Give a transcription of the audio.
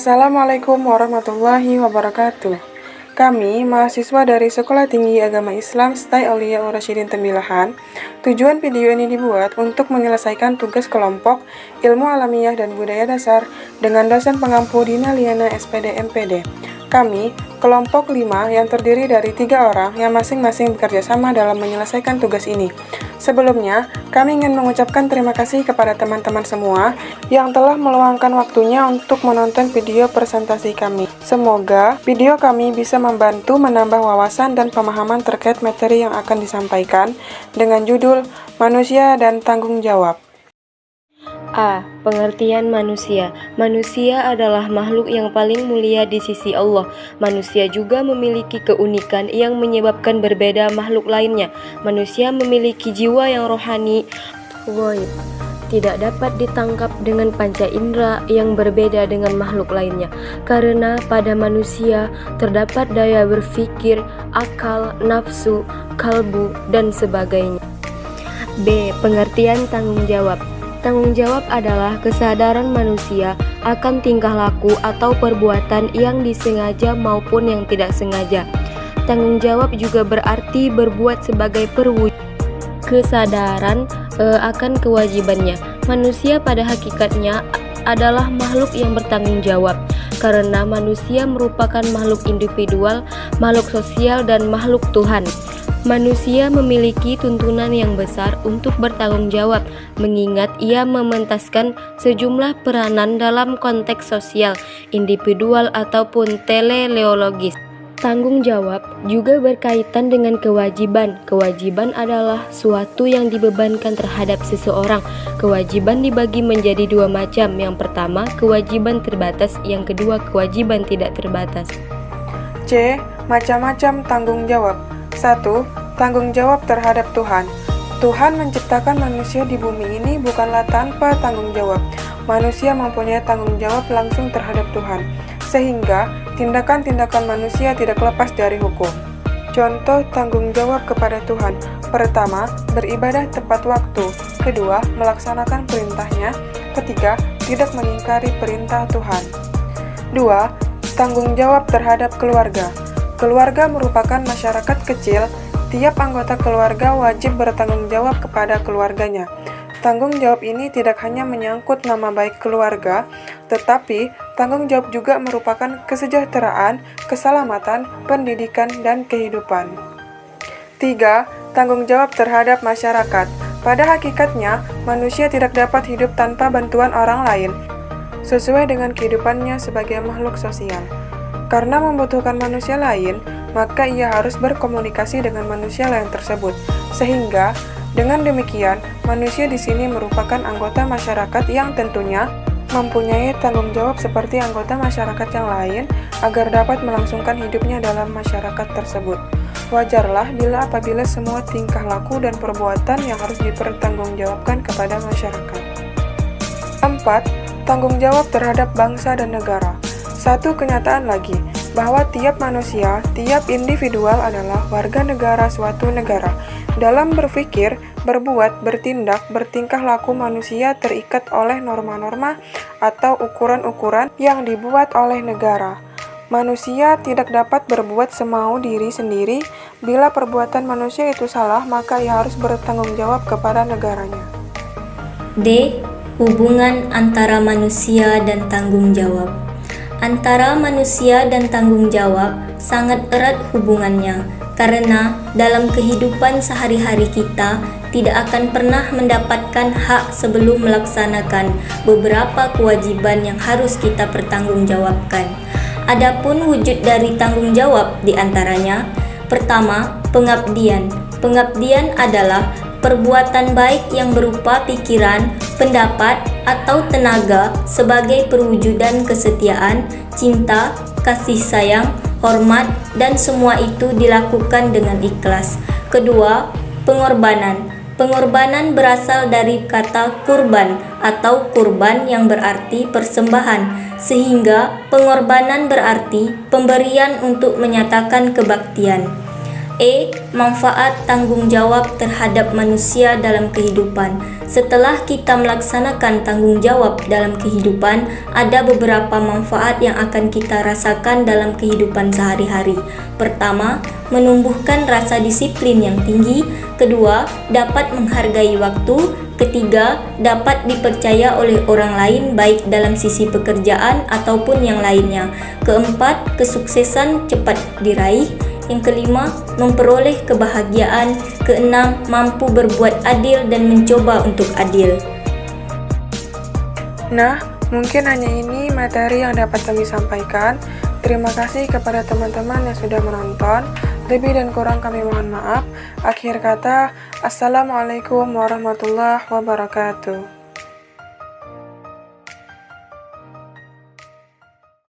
Assalamualaikum warahmatullahi wabarakatuh. Kami, mahasiswa dari Sekolah Tinggi Agama Islam STAI Aulia Ur-Rasyidin Tembilahan, tujuan video ini dibuat untuk menyelesaikan tugas kelompok Ilmu Alamiah dan Budaya Dasar dengan dosen pengampu Dina Liana SPD MPD. Kami, kelompok 5 yang terdiri dari 3 orang yang masing-masing bekerja sama dalam menyelesaikan tugas ini. Sebelumnya, kami ingin mengucapkan terima kasih kepada teman-teman semua yang telah meluangkan waktunya untuk menonton video presentasi kami. Semoga video kami bisa membantu menambah wawasan dan pemahaman terkait materi yang akan disampaikan dengan judul Manusia dan Tanggung Jawab. A. Pengertian manusia. Manusia adalah makhluk yang paling mulia di sisi Allah. Manusia juga memiliki keunikan yang menyebabkan berbeda makhluk lainnya. Manusia memiliki jiwa yang rohani, ghaib, tidak dapat ditangkap dengan panca indera yang berbeda dengan makhluk lainnya. Karena pada manusia terdapat daya berpikir, akal, nafsu, kalbu, dan sebagainya. B. Pengertian tanggung jawab. Tanggung jawab adalah kesadaran manusia akan tingkah laku atau perbuatan yang disengaja maupun yang tidak sengaja. Tanggung jawab juga berarti berbuat sebagai perwujudan kesadaran akan kewajibannya. Manusia pada hakikatnya adalah makhluk yang bertanggung jawab, karena manusia merupakan makhluk individual, makhluk sosial, dan makhluk Tuhan. Manusia memiliki tuntunan yang besar untuk bertanggung jawab, mengingat ia mementaskan sejumlah peranan dalam konteks sosial, individual, ataupun teleologis. Tanggung jawab juga berkaitan dengan kewajiban. Kewajiban adalah suatu yang dibebankan terhadap seseorang. Kewajiban dibagi menjadi dua macam. Yang pertama, kewajiban terbatas. Yang kedua, kewajiban tidak terbatas. C. Macam-macam tanggung jawab. 1. Tanggung jawab terhadap Tuhan. Tuhan menciptakan manusia di bumi ini bukanlah tanpa tanggung jawab. Manusia mempunyai tanggung jawab langsung terhadap Tuhan, sehingga tindakan-tindakan manusia tidak lepas dari hukum. Contoh tanggung jawab kepada Tuhan. Pertama, beribadah tepat waktu. Kedua, melaksanakan perintahnya. Ketiga, tidak mengingkari perintah Tuhan. 2. Tanggung jawab terhadap keluarga. Keluarga merupakan masyarakat kecil. Tiap anggota keluarga wajib bertanggung jawab kepada keluarganya. Tanggung jawab ini tidak hanya menyangkut nama baik keluarga, tetapi tanggung jawab juga merupakan kesejahteraan, keselamatan, pendidikan, dan kehidupan. 3. Tanggung jawab terhadap masyarakat. Pada hakikatnya, manusia tidak dapat hidup tanpa bantuan orang lain, sesuai dengan kehidupannya sebagai makhluk sosial. Karena membutuhkan manusia lain, maka ia harus berkomunikasi dengan manusia lain tersebut. Sehingga, dengan demikian, manusia di sini merupakan anggota masyarakat yang tentunya mempunyai tanggung jawab seperti anggota masyarakat yang lain agar dapat melangsungkan hidupnya dalam masyarakat tersebut. Wajarlah bila apabila semua tingkah laku dan perbuatan yang harus dipertanggungjawabkan kepada masyarakat. 4. Tanggung jawab terhadap bangsa dan negara. Satu kenyataan lagi, bahwa tiap manusia, tiap individual adalah warga negara suatu negara. Dalam berpikir, berbuat, bertindak, bertingkah laku manusia terikat oleh norma-norma atau ukuran-ukuran yang dibuat oleh negara. Manusia tidak dapat berbuat semau diri sendiri. Bila perbuatan manusia itu salah, maka ia harus bertanggung jawab kepada negaranya. D. Hubungan antara manusia dan tanggung jawab. Antara manusia dan tanggung jawab sangat erat hubungannya, karena dalam kehidupan sehari-hari kita tidak akan pernah mendapatkan hak sebelum melaksanakan beberapa kewajiban yang harus kita pertanggungjawabkan. Adapun wujud dari tanggung jawab diantaranya, pertama, pengabdian. Pengabdian adalah perbuatan baik yang berupa pikiran, pendapat, atau tenaga sebagai perwujudan kesetiaan, cinta, kasih sayang, hormat, dan semua itu dilakukan dengan ikhlas. Kedua, pengorbanan. Pengorbanan berasal dari kata kurban atau kurban yang berarti persembahan, sehingga pengorbanan berarti pemberian untuk menyatakan kebaktian. Manfaat tanggung jawab terhadap manusia dalam kehidupan. Setelah kita melaksanakan tanggung jawab dalam kehidupan, ada beberapa manfaat yang akan kita rasakan dalam kehidupan sehari-hari. Pertama, menumbuhkan rasa disiplin yang tinggi. Kedua, dapat menghargai waktu. Ketiga, dapat dipercaya oleh orang lain baik dalam sisi pekerjaan ataupun yang lainnya. Keempat, kesuksesan cepat diraih. Yang kelima, memperoleh kebahagiaan. Keenam, mampu berbuat adil dan mencoba untuk adil. Nah, mungkin hanya ini materi yang dapat kami sampaikan. Terima kasih kepada teman-teman yang sudah menonton. Lebih dan kurang kami mohon maaf. Akhir kata, Assalamualaikum warahmatullahi wabarakatuh.